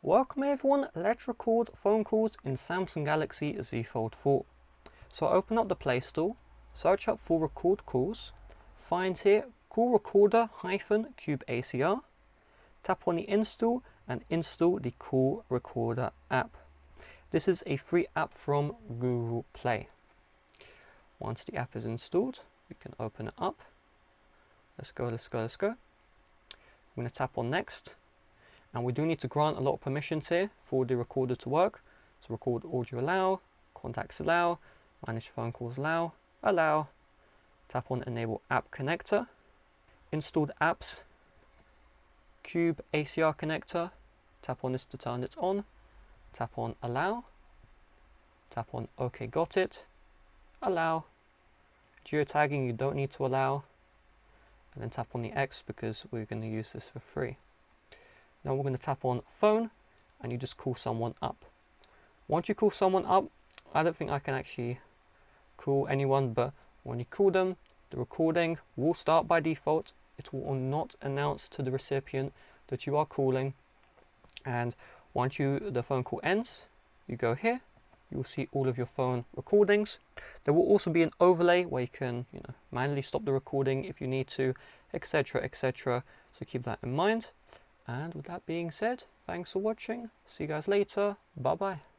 Welcome everyone, let's record phone calls in Samsung Galaxy Z Fold 4. So open up the Play Store, search up for record calls, find here Call Recorder Cube ACR, tap on the install and install the Call Recorder app. This is a free app from Google Play. Once the app is installed, we can open it up. Let's go. I'm going to tap on next. And we do need to grant a lot of permissions here for the recorder to work. So record audio allow, contacts allow, manage phone calls allow, tap on enable app connector, installed apps, Cube ACR connector, tap on this to turn it on, tap on allow, tap on OK got it, allow, geotagging you don't need to allow, and then tap on the X because we're going to use this for free. Now we're going to tap on phone and you just call someone up. Once you call someone up, I don't think I can actually call anyone, but when you call them, the recording will start by default. It will not announce to the recipient that you are calling. And once the phone call ends, you go here, you will see all of your phone recordings. There will also be an overlay where you can manually stop the recording if you need to, etc, etc. So keep that in mind. And with that being said, thanks for watching. See you guys later. Bye bye.